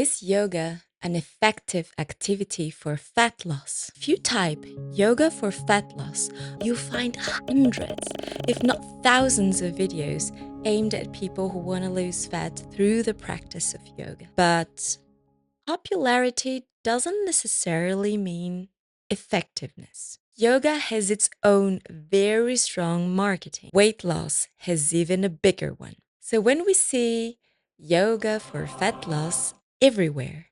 Is yoga an effective activity for fat loss? If you type yoga for fat loss, you'll find hundreds, if not thousands, of videos aimed at people who want to lose fat through the practice of yoga. But popularity doesn't necessarily mean effectiveness. Yoga has its own very strong marketing. Weight loss has even a bigger one. So when we see yoga for fat loss everywhere,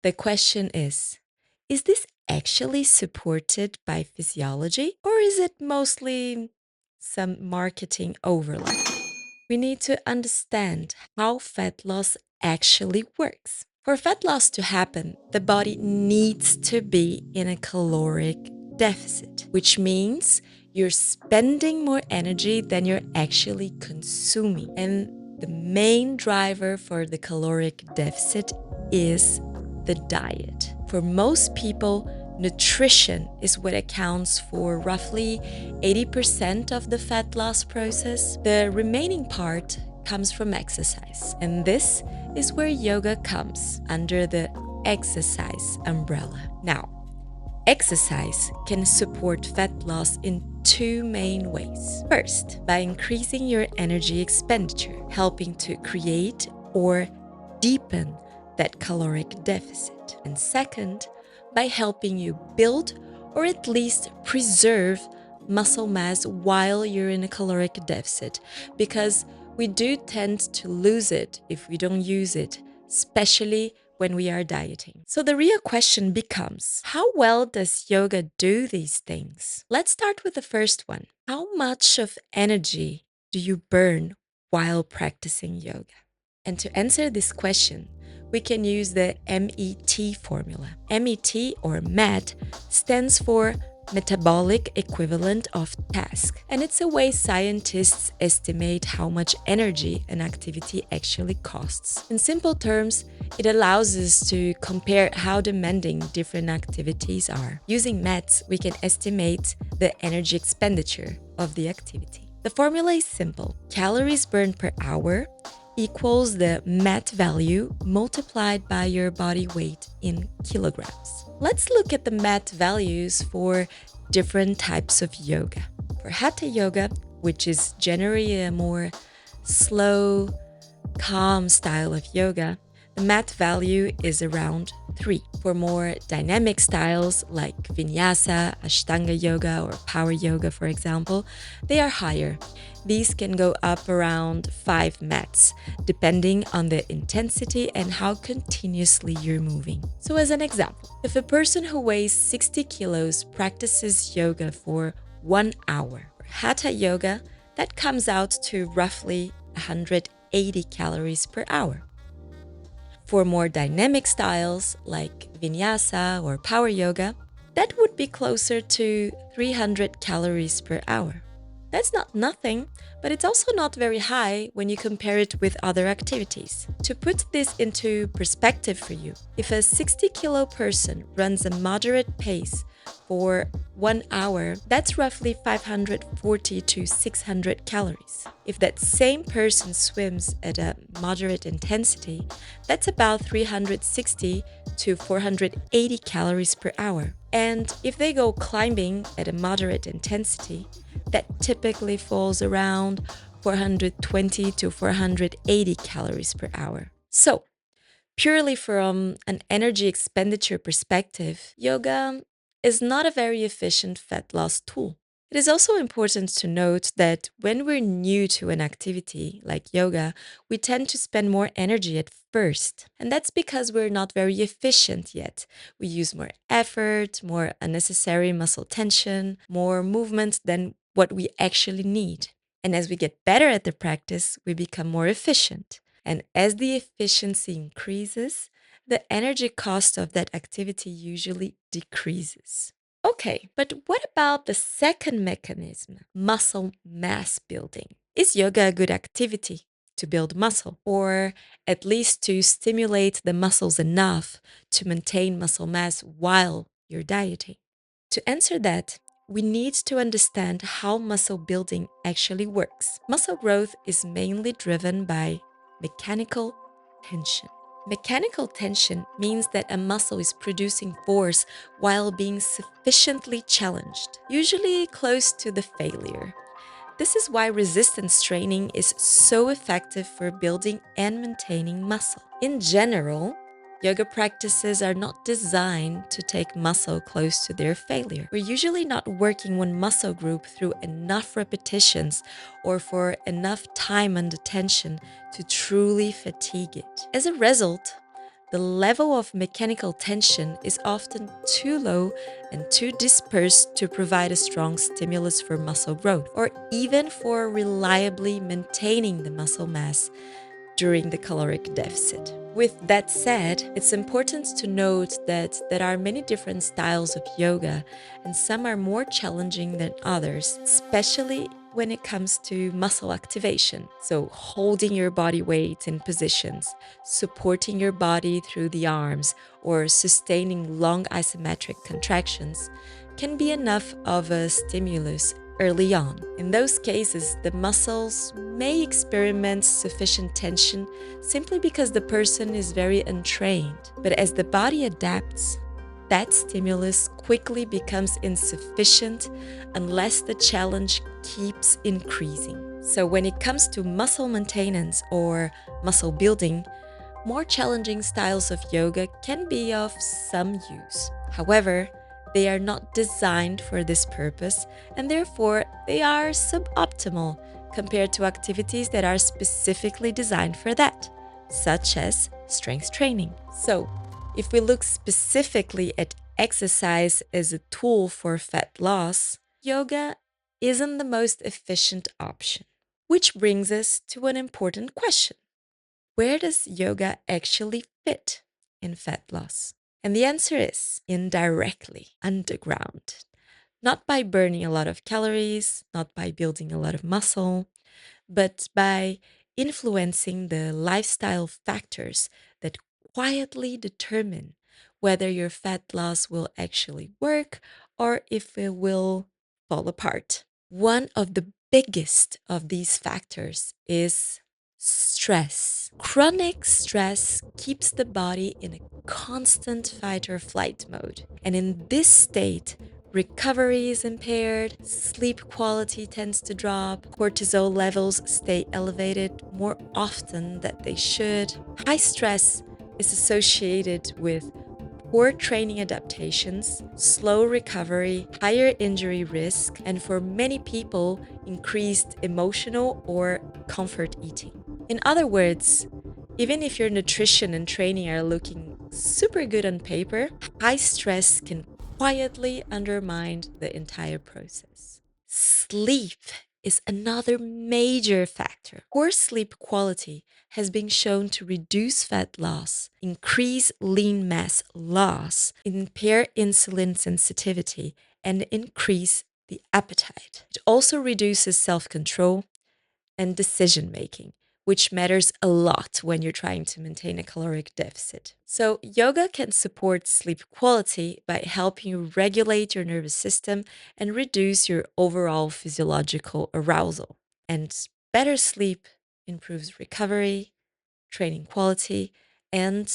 the question is this actually supported by physiology, or is it mostly some marketing overlap? We need to understand how fat loss actually works. For fat loss to happen, the body needs to be in a caloric deficit, which means you're spending more energy than you're actually consuming. And the main driver for the caloric deficit is the diet. For most people, nutrition is what accounts for roughly 80% of the fat loss process. The remaining part comes from exercise. And this is where yoga comes under the exercise umbrella. Now, exercise can support fat loss in two main ways. First, by increasing your energy expenditure, helping to create or deepen that caloric deficit. And second, by helping you build or at least preserve muscle mass while you're in a caloric deficit, because we do tend to lose it if we don't use it, especially when we are dieting. So the real question becomes, how well does yoga do these things? Let's start with the first one. How much of energy do you burn while practicing yoga? And to answer this question, we can use the MET formula. MET, or MET, stands for metabolic equivalent of task. And it's a way scientists estimate how much energy an activity actually costs. In simple terms, it allows us to compare how demanding different activities are. Using METs, we can estimate the energy expenditure of the activity. The formula is simple. Calories burned per hour equals the MET value multiplied by your body weight in kilograms. Let's look at the MET values for different types of yoga. For Hatha yoga, which is generally a more slow, calm style of yoga, the MET value is around 3. For more dynamic styles like Vinyasa, Ashtanga yoga, or Power yoga, for example, they are higher. These can go up around 5 METs, depending on the intensity and how continuously you're moving. So as an example, if a person who weighs 60 kilos practices yoga for 1 hour, for Hatha yoga, that comes out to roughly 180 calories per hour. For more dynamic styles like Vinyasa or Power yoga, that would be closer to 300 calories per hour. That's not nothing, but it's also not very high when you compare it with other activities. To put this into perspective for you, if a 60-kilo person runs a moderate pace for 1 hour, that's roughly 540 to 600 calories. If that same person swims at a moderate intensity, that's about 360 to 480 calories per hour. And if they go climbing at a moderate intensity, that typically falls around 420 to 480 calories per hour. So, purely from an energy expenditure perspective, yoga is not a very efficient fat loss tool. It is also important to note that when we're new to an activity like yoga, we tend to spend more energy at first. And that's because we're not very efficient yet. We use more effort, more unnecessary muscle tension, more movement than what we actually need. And as we get better at the practice, we become more efficient. And as the efficiency increases, the energy cost of that activity usually decreases. Okay, but what about the second mechanism, muscle mass building? Is yoga a good activity to build muscle, or at least to stimulate the muscles enough to maintain muscle mass while you're dieting? To answer that, we need to understand how muscle building actually works. Muscle growth is mainly driven by mechanical tension. Mechanical tension means that a muscle is producing force while being sufficiently challenged, usually close to the failure. This is why resistance training is so effective for building and maintaining muscle. In general, yoga practices are not designed to take muscle close to their failure. We're usually not working one muscle group through enough repetitions or for enough time under tension to truly fatigue it. As a result, the level of mechanical tension is often too low and too dispersed to provide a strong stimulus for muscle growth, or even for reliably maintaining the muscle mass during the caloric deficit. With that said, it's important to note that there are many different styles of yoga, and some are more challenging than others, especially when it comes to muscle activation. So, holding your body weight in positions, supporting your body through the arms, or sustaining long isometric contractions can be enough of a stimulus early on. In those cases, the muscles may experiment sufficient tension simply because the person is very untrained. But as the body adapts, that stimulus quickly becomes insufficient unless the challenge keeps increasing. So, when it comes to muscle maintenance or muscle building, more challenging styles of yoga can be of some use. However, they are not designed for this purpose, and therefore they are suboptimal compared to activities that are specifically designed for that, such as strength training. So, if we look specifically at exercise as a tool for fat loss, yoga isn't the most efficient option. Which brings us to an important question: where does yoga actually fit in fat loss? And the answer is indirectly, underground. Not by burning a lot of calories, not by building a lot of muscle, but by influencing the lifestyle factors that quietly determine whether your fat loss will actually work or if it will fall apart. One of the biggest of these factors is stress. Chronic stress keeps the body in a constant fight or flight mode. And in this state, recovery is impaired, sleep quality tends to drop, cortisol levels stay elevated more often than they should. High stress is associated with poor training adaptations, slow recovery, higher injury risk, and for many people, increased emotional or comfort eating. In other words, even if your nutrition and training are looking super good on paper, high stress can quietly undermine the entire process. Sleep is another major factor. Poor sleep quality has been shown to reduce fat loss, increase lean mass loss, impair insulin sensitivity, and increase the appetite. It also reduces self control and decision making, which matters a lot when you're trying to maintain a caloric deficit. So, yoga can support sleep quality by helping you regulate your nervous system and reduce your overall physiological arousal. And better sleep improves recovery, training quality, and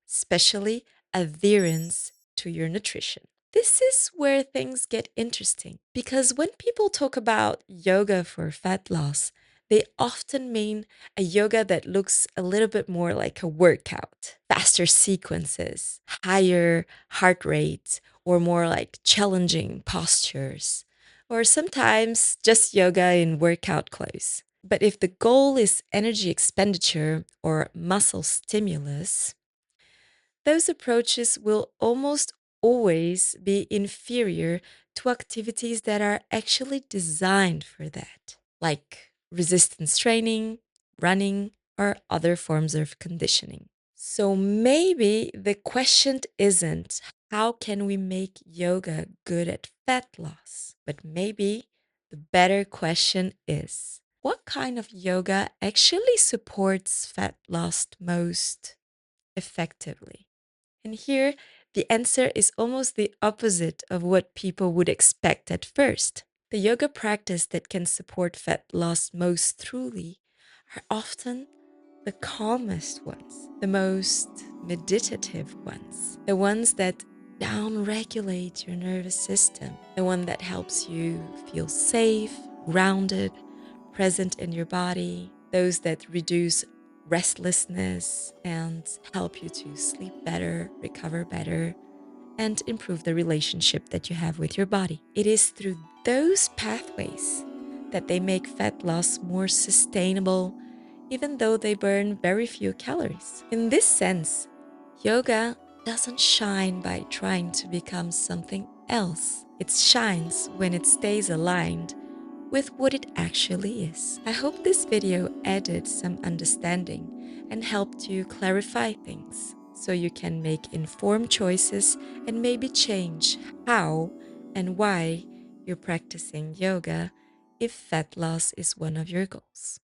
especially adherence to your nutrition. This is where things get interesting because when people talk about yoga for fat loss, they often mean a yoga that looks a little bit more like a workout, faster sequences, higher heart rate, or more like challenging postures, or sometimes just yoga in workout clothes. But if the goal is energy expenditure or muscle stimulus, those approaches will almost always be inferior to activities that are actually designed for that, like resistance training, running, or other forms of conditioning. So maybe the question isn't how can we make yoga good at fat loss, but maybe the better question is what kind of yoga actually supports fat loss most effectively? And here, the answer is almost the opposite of what people would expect at first. The yoga practice that can support fat loss most truly are often the calmest ones, the most meditative ones, the ones that down-regulate your nervous system, the one that helps you feel safe, grounded, present in your body, those that reduce restlessness and help you to sleep better, recover better, and improve the relationship that you have with your body. It is through those pathways that they make fat loss more sustainable, even though they burn very few calories. In this sense, yoga doesn't shine by trying to become something else. It shines when it stays aligned with what it actually is. I hope this video added some understanding and helped you clarify things so you can make informed choices and maybe change how and why you're practicing yoga if fat loss is one of your goals.